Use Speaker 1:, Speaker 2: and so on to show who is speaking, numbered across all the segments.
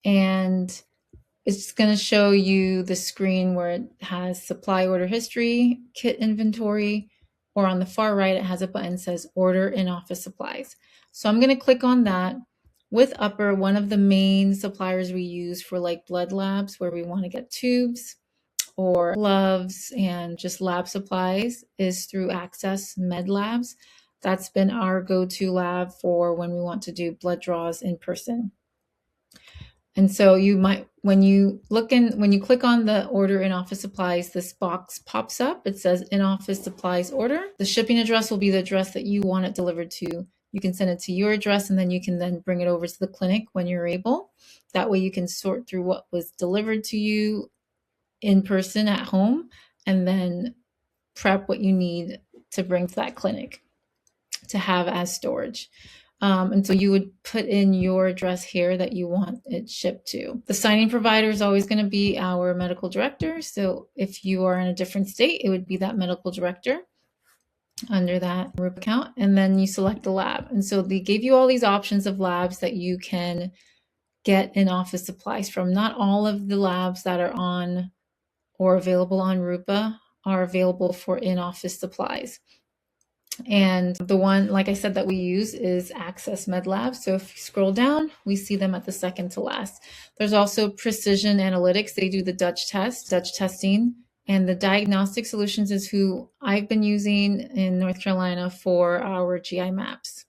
Speaker 1: and it's going to show you the screen where it has supply order history, kit inventory, or on the far right, it has a button that says order in-office supplies. So I'm going to click on that. With Upper, one of the main suppliers we use for like blood labs where we want to get tubes or gloves and just lab supplies is through Access Med Labs. That's been our go-to lab for when we want to do blood draws in person. And so you might, when you click on the order in office supplies, this box pops up. It says in office supplies order. The shipping address will be the address that you want it delivered to. You can send it to your address, and then you can then bring it over to the clinic when you're able. That way you can sort through what was delivered to you in person at home, and then prep what you need to bring to that clinic to have as storage. And so you would put in your address here that you want it shipped to. The signing provider is always going to be our medical director. So if you are in a different state, it would be that medical director under that Rupa account. And then you select the lab. And so they gave you all these options of labs that you can get in office supplies from. Not all of the labs that are on or available on Rupa are available for in-office supplies. And the one, like I said, that we use is Access Med Labs. So if you scroll down, we see them at the second to last. There's also Precision Analytics. They do the Dutch testing. And the Diagnostic Solutions is who I've been using in North Carolina for our GI maps.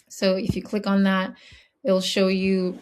Speaker 1: So if you click on that, it'll show you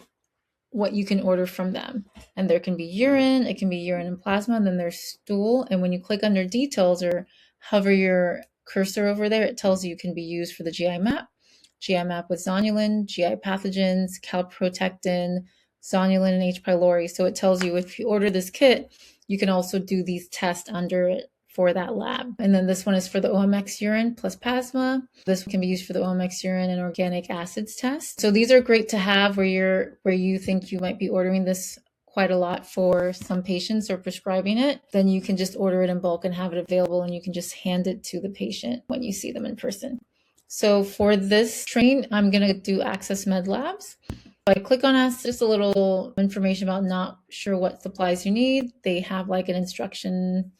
Speaker 1: what you can order from them. And there can be urine, it can be urine and plasma, and then there's stool. And when you click under details or hover your cursor over there, it tells you can be used for the GI map with zonulin, GI pathogens, calprotectin, zonulin, and H. pylori. So it tells you if you order this kit, you can also do these tests under it for that lab. And then this one is for the OMX urine plus plasma. This can be used for the OMX urine and organic acids test. So these are great to have where you think you might be ordering this quite a lot for some patients or prescribing it. Then you can just order it in bulk and have it available, and you can just hand it to the patient when you see them in person. So for this train, I'm going to do Access Med Labs. I click on us, just a little information about not sure what supplies you need. They have like an instruction,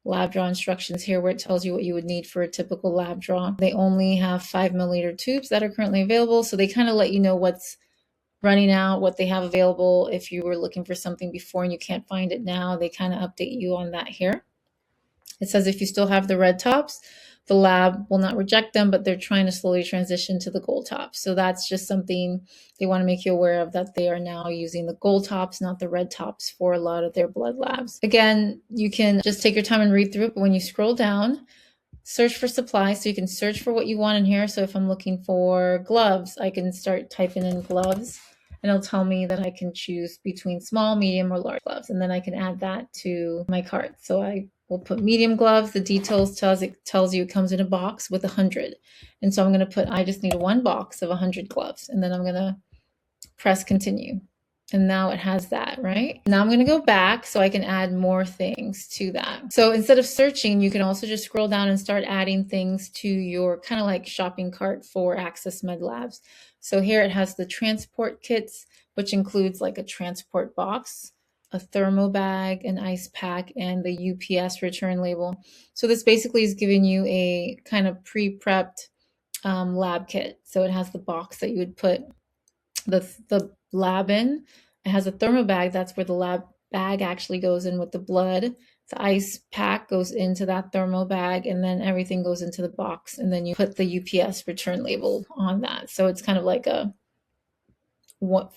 Speaker 1: lab draw instructions here where it tells you what you would need for a typical lab draw. They only have 5 milliliter tubes that are currently available. So they kind of let you know what's running out, what they have available. If you were looking for something before and you can't find it now, they kind of update you on that here. It says if you still have the red tops, the lab will not reject them, but they're trying to slowly transition to the gold tops. So that's just something they want to make you aware of, that they are now using the gold tops, not the red tops, for a lot of their blood labs. Again, you can just take your time and read through it, but when you scroll down, search for supplies. So you can search for what you want in here. So if I'm looking for gloves, I can start typing in gloves, and it'll tell me that I can choose between small, medium, or large gloves. And then I can add that to my cart. So I will put medium gloves. The details tells you it comes in a box with 100. And so I'm going to put, I just need one box of 100 gloves. And then I'm going to press continue. And now it has that, right? Now I'm going to go back so I can add more things to that. So instead of searching, you can also just scroll down and start adding things to your kind of like shopping cart for Access Med Labs. So here it has the transport kits, which includes like a transport box, a thermo bag, an ice pack, and the UPS return label. So this basically is giving you a kind of pre-prepped lab kit. So it has the box that you would put the lab in. It has a thermo bag. That's where the lab bag actually goes in with the blood. The ice pack goes into that thermo bag, and then everything goes into the box. And then you put the UPS return label on that. So it's kind of like a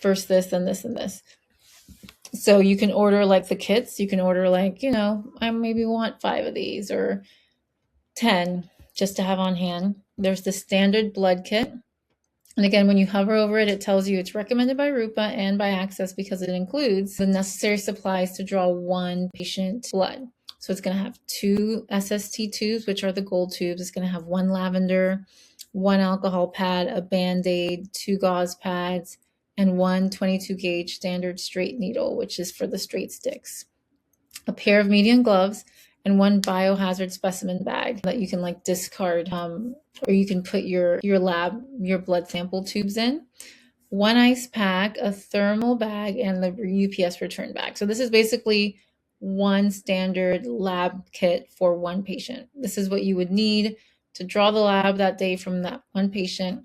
Speaker 1: first this, then this, and this. So you can order like the kits. You can order like, I maybe want 5 of these or 10 just to have on hand. There's the standard blood kit. And again, when you hover over it, it tells you it's recommended by Rupa and by Access because it includes the necessary supplies to draw one patient blood. So it's going to have 2 SST tubes, which are the gold tubes. It's going to have 1 lavender, 1 alcohol pad, a Band-Aid, 2 gauze pads, and 1 22 gauge standard straight needle, which is for the straight sticks. A pair of medium gloves, and 1 biohazard specimen bag that you can like discard, or you can put your blood sample tubes in. one ice pack, a thermal bag, and the UPS return bag. So this is basically one standard lab kit for one patient. This is what you would need to draw the lab that day from that one patient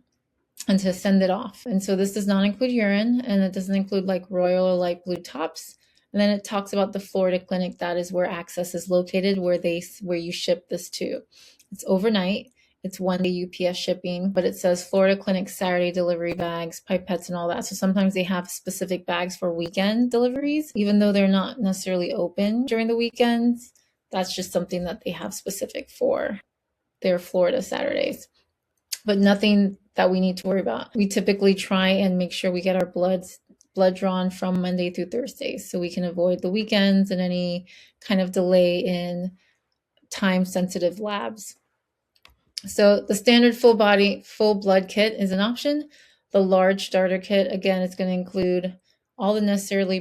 Speaker 1: and to send it off. And so this does not include urine, and it doesn't include like royal or light blue tops. And then it talks about the Florida clinic. That is where access is located, where you ship this to. It's overnight. It's 1 day UPS shipping, but it says Florida clinic Saturday delivery bags, pipettes, and all that. So sometimes they have specific bags for weekend deliveries, even though they're not necessarily open during the weekends. That's just something that they have specific for their Florida Saturdays, but nothing that we need to worry about. We typically try and make sure we get our blood drawn from Monday through Thursday so we can avoid the weekends and any kind of delay in time sensitive labs. So the standard full blood kit is an option. The large starter kit, again, it's going to include all the necessary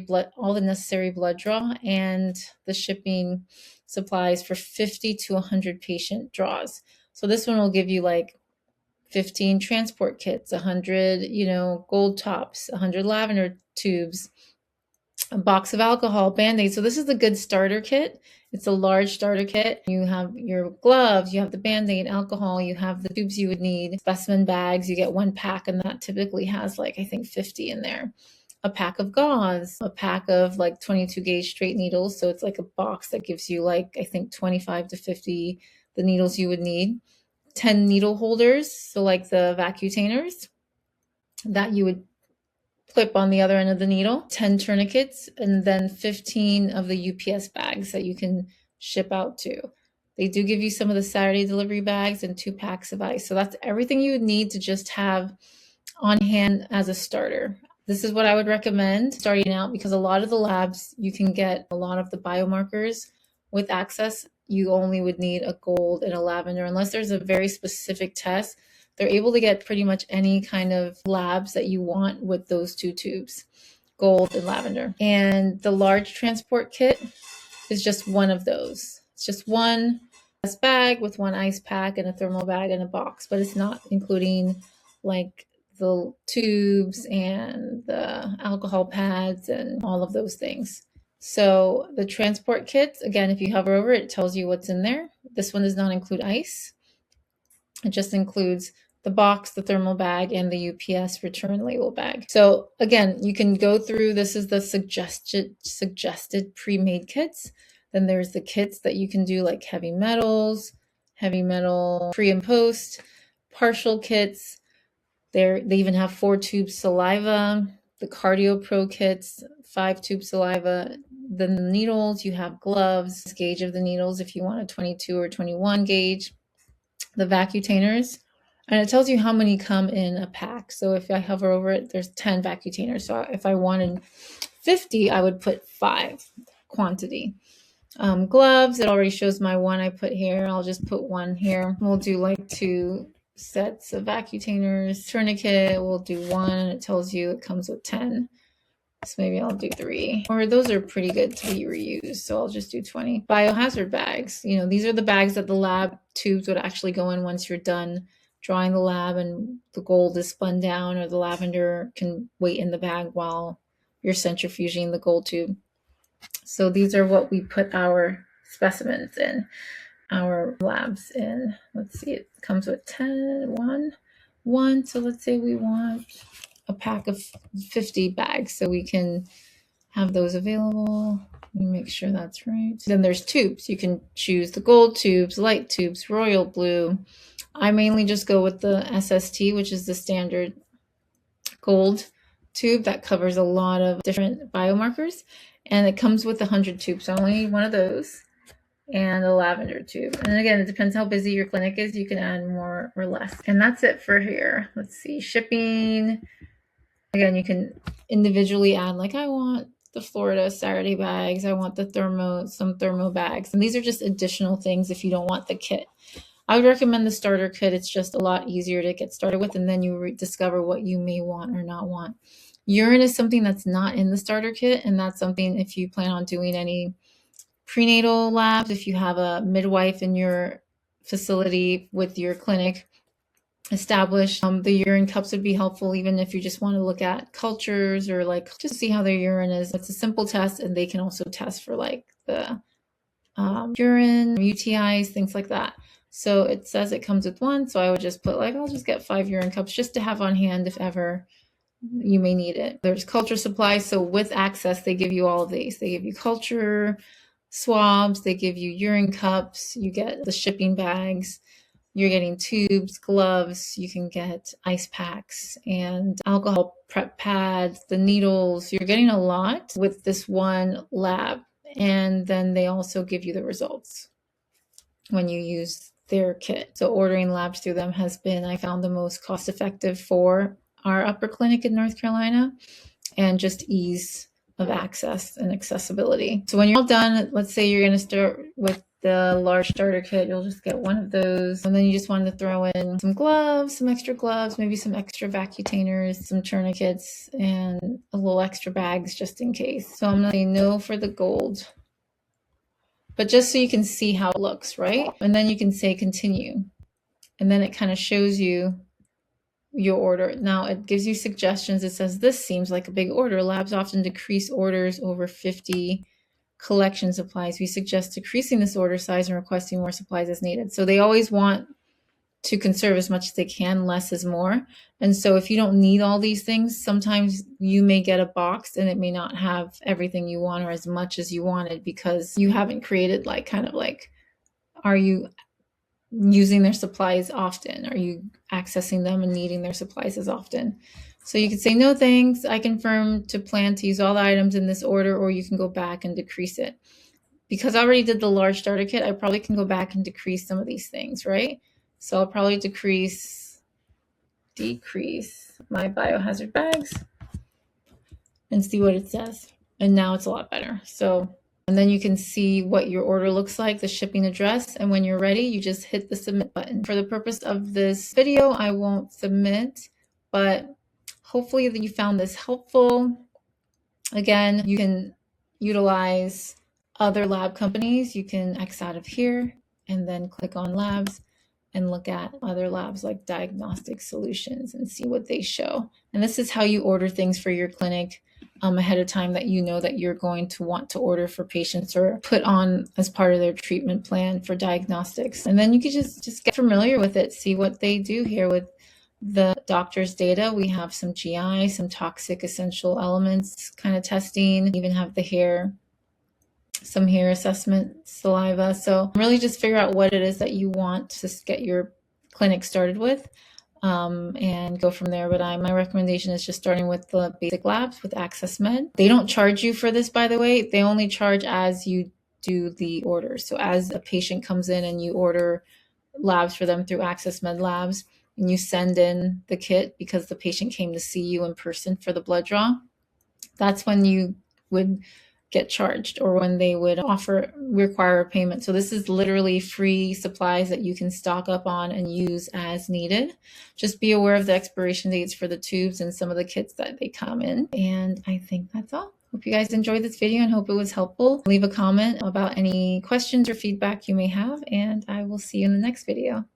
Speaker 1: blood draw and the shipping supplies for 50 to 100 patient draws. So this one will give you like 15 transport kits, 100, gold tops, 100 lavender tubes, a box of alcohol, Band-Aids. So this is the good starter kit. It's a large starter kit. You have your gloves, you have the Band-Aid, alcohol, you have the tubes you would need, specimen bags. You get one pack, and that typically has like, I think 50 in there. A pack of gauze, a pack of like 22 gauge straight needles. So it's like a box that gives you like, I think 25 to 50, the needles you would need. 10 needle holders, so like the vacutainers that you would clip on the other end of the needle, 10 tourniquets, and then 15 of the UPS bags that you can ship out to. They do give you some of the Saturday delivery bags and 2 packs of ice. So that's everything you would need to just have on hand as a starter. This is what I would recommend starting out, because a lot of the labs, you can get a lot of the biomarkers with access. You only would need a gold and a lavender, unless there's a very specific test. They're able to get pretty much any kind of labs that you want with those 2 tubes, gold and lavender. And the large transport kit is just one of those. It's just one bag with 1 ice pack and a thermal bag and a box, but it's not including like the tubes and the alcohol pads and all of those things. So the transport kits, again, if you hover over it, it tells you what's in there. This one does not include ice. It just includes the box, the thermal bag, and the UPS return label bag. So again, you can go through, this is the suggested pre-made kits. Then there's the kits that you can do like heavy metal pre and post, partial kits. They even have 4 tube saliva, the Cardio Pro kits, 5 tube saliva. Then the needles, you have gloves, gauge of the needles if you want a 22 or 21 gauge, the vacutainers, and it tells you how many come in a pack. So if I hover over it, there's 10 vacutainers. So if I wanted 50, I would put 5 quantity. Gloves, it already shows my 1 I put here. I'll just put 1 here. We'll do like 2 sets of vacutainers. Tourniquet, we'll do 1, and it tells you it comes with 10. So maybe I'll do 3. Or those are pretty good to be reused, so I'll just do 20. Biohazard bags. These are the bags that the lab tubes would actually go in once you're done drawing the lab and the gold is spun down, or the lavender can wait in the bag while you're centrifuging the gold tube. So these are what we put our specimens in, our labs in. Let's see, it comes with 1. So let's say we want a pack of 50 bags, so we can have those available. Let me make sure that's right. Then there's tubes. You can choose the gold tubes, light tubes, royal blue. I mainly just go with the SST, which is the standard gold tube that covers a lot of different biomarkers, and it comes with 100 tubes. So I only need 1 of those and a lavender tube. And again, it depends how busy your clinic is. You can add more or less. And that's it for here. Let's see, shipping. Again, you can individually add, like, I want the Florida Saturday bags. I want some thermo bags. And these are just additional things if you don't want the kit. I would recommend the starter kit. It's just a lot easier to get started with, and then you discover what you may want or not want. Urine is something that's not in the starter kit, and that's something if you plan on doing any prenatal labs, if you have a midwife in your facility with your clinic, establish. The urine cups would be helpful, even if you just want to look at cultures or like just see how their urine is. It's a simple test, and they can also test for like the urine, UTIs, things like that. So it says it comes with one, so I would just put like, I'll just get 5 urine cups just to have on hand if ever you may need it. There's culture supplies. So with Access, they give you all of these. They give you culture swabs, they give you urine cups, you get the shipping bags, you're getting tubes, gloves, you can get ice packs and alcohol prep pads, the needles. You're getting a lot with this one lab. And then they also give you the results when you use their kit. So ordering labs through them has been, I found, the most cost effective for our upper clinic in North Carolina, and just ease of access and accessibility. So when you're all done, let's say you're going to start with the large starter kit, you'll just get one of those. And then you just want to throw in some gloves, some extra gloves, maybe some extra vacutainers, some tourniquets, and a little extra bags just in case. So I'm going to say no for the gold. But just so you can see how it looks, right? And then you can say continue. And then it kind of shows you your order. Now it gives you suggestions. It says, this seems like a big order. Labs often decrease orders over 50 collection supplies. We suggest decreasing this order size and requesting more supplies as needed. So they always want to conserve as much as they can. Less is more. And so if you don't need all these things, sometimes you may get a box and it may not have everything you want or as much as you wanted, because you haven't created like kind of like, are you using their supplies often? Are you accessing them and needing their supplies as often? So you could say, no thanks, I confirm to plan to use all the items in this order, or you can go back and decrease it. Because I already did the large starter kit, I probably can go back and decrease some of these things, right? So I'll probably decrease my biohazard bags and see what it says. And now it's a lot better. So, and then you can see what your order looks like, the shipping address. And when you're ready, you just hit the submit button. For the purpose of this video, I won't submit, but hopefully that you found this helpful. Again, you can utilize other lab companies. You can X out of here and then click on labs and look at other labs like Diagnostic Solutions and see what they show. And this is how you order things for your clinic ahead of time, that you know that you're going to want to order for patients or put on as part of their treatment plan for diagnostics. And then you could just get familiar with it, see what they do here with the doctor's data. We have some GI, some toxic essential elements kind of testing, even have the hair, some hair assessment, saliva. So really just figure out what it is that you want to get your clinic started with, and go from there. But my recommendation is just starting with the basic labs with Access Med. They don't charge you for this, by the way. They only charge as you do the order. So as a patient comes in and you order labs for them through Access Med Labs, and you send in the kit because the patient came to see you in person for the blood draw, that's when you would get charged, or when they would require a payment. So this is literally free supplies that you can stock up on and use as needed. Just be aware of the expiration dates for the tubes and some of the kits that they come in. And I think that's all. Hope you guys enjoyed this video and hope it was helpful. Leave a comment about any questions or feedback you may have, and I will see you in the next video.